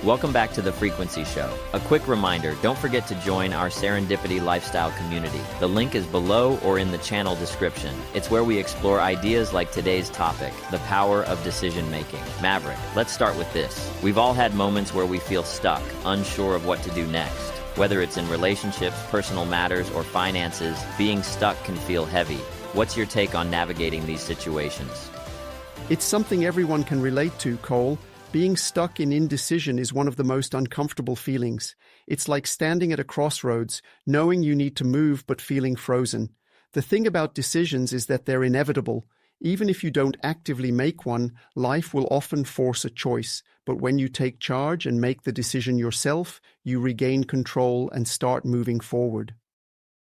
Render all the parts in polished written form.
Welcome back to The Frequency Show. A quick reminder, don't forget to join our Serendipity Lifestyle community. The link is below or in the channel description. It's where we explore ideas like today's topic, the power of decision making. Maverick, let's start with this. We've all had moments where we feel stuck, unsure of what to do next. Whether it's in relationships, personal matters, or finances, being stuck can feel heavy. What's your take on navigating these situations? It's something everyone can relate to, Cole. Being stuck in indecision is one of the most uncomfortable feelings. It's like standing at a crossroads, knowing you need to move but feeling frozen. The thing about decisions is that they're inevitable. Even if you don't actively make one, life will often force a choice. But when you take charge and make the decision yourself, you regain control and start moving forward.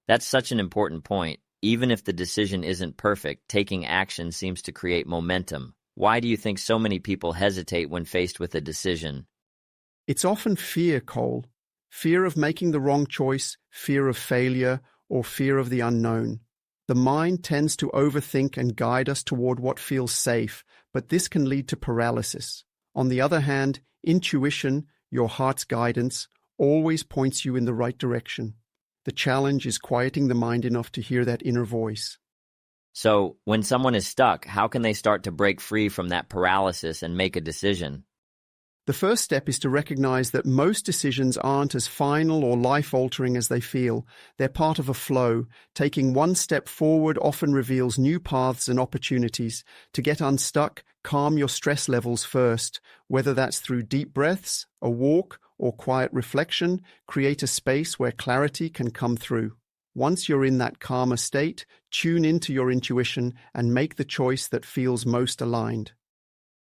That's such an important point. Even if the decision isn't perfect, taking action seems to create momentum. Why do you think so many people hesitate when faced with a decision? It's often fear, Cole. Fear of making the wrong choice, fear of failure, or fear of the unknown. The mind tends to overthink and guide us toward what feels safe, but this can lead to paralysis. On the other hand, intuition, your heart's guidance, always points you in the right direction. The challenge is quieting the mind enough to hear that inner voice. So, when someone is stuck, how can they start to break free from that paralysis and make a decision? The first step is to recognize that most decisions aren't as final or life-altering as they feel. They're part of a flow. Taking one step forward often reveals new paths and opportunities. To get unstuck, calm your stress levels first. Whether that's through deep breaths, a walk, or quiet reflection, create a space where clarity can come through. Once you're in that calmer state, tune into your intuition and make the choice that feels most aligned.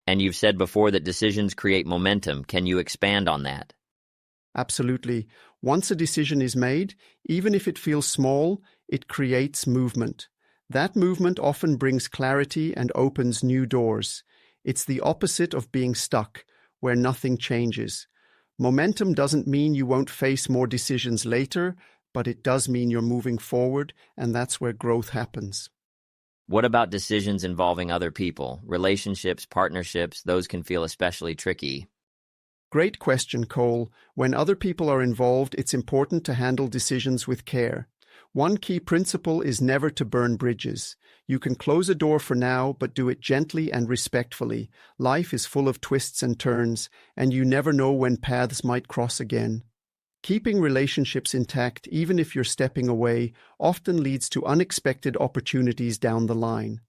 And you've said before that decisions create momentum. Can you expand on that? Absolutely. Once a decision is made, even if it feels small, it creates movement. That movement often brings clarity and opens new doors. It's the opposite of being stuck, where nothing changes. Momentum doesn't mean you won't face more decisions later, but it does mean you're moving forward, and that's where growth happens. What about decisions involving other people? Relationships, partnerships, those can feel especially tricky. Great question, Cole. When other people are involved, it's important to handle decisions with care. One key principle is never to burn bridges. You can close a door for now, but do it gently and respectfully. Life is full of twists and turns, and you never know when paths might cross again. Keeping relationships intact, even if you're stepping away, often leads to unexpected opportunities down the line.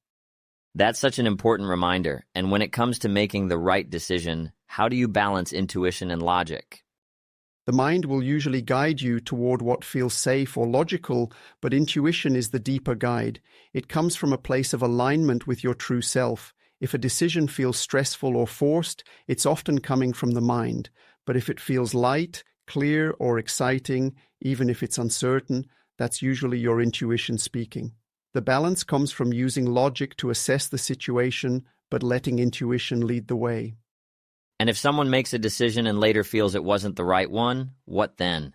That's such an important reminder. And when it comes to making the right decision, how do you balance intuition and logic? The mind will usually guide you toward what feels safe or logical, but intuition is the deeper guide. It comes from a place of alignment with your true self. If a decision feels stressful or forced, it's often coming from the mind. But if it feels light, clear, or exciting, even if it's uncertain, that's usually your intuition speaking. The balance comes from using logic to assess the situation, but letting intuition lead the way. And if someone makes a decision and later feels it wasn't the right one, what then?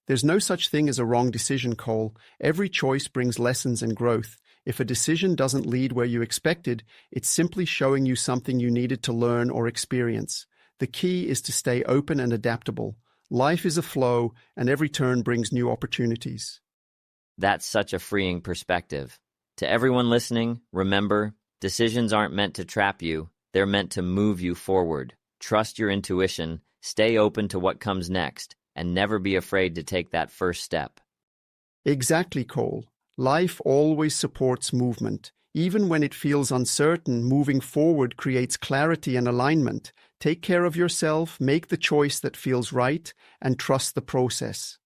There's no such thing as a wrong decision, Cole. Every choice brings lessons and growth. If a decision doesn't lead where you expected, it's simply showing you something you needed to learn or experience. The key is to stay open and adaptable. Life is a flow, and every turn brings new opportunities. That's such a freeing perspective. To everyone listening, remember, decisions aren't meant to trap you. They're meant to move you forward. Trust your intuition, stay open to what comes next, and never be afraid to take that first step. Exactly, Cole. Life always supports movement. Even when it feels uncertain, moving forward creates clarity and alignment. Take care of yourself, make the choice that feels right, and trust the process.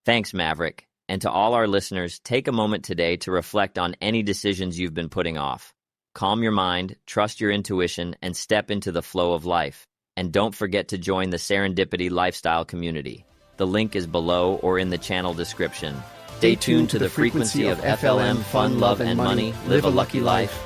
Thanks, Maverick. And to all our listeners, take a moment today to reflect on any decisions you've been putting off. Calm your mind, trust your intuition, and step into the flow of life. And don't forget to join the Serendipity Lifestyle community. The link is below or in the channel description. Stay tuned to the frequency of FLM, fun, love, and money. Live a lucky life.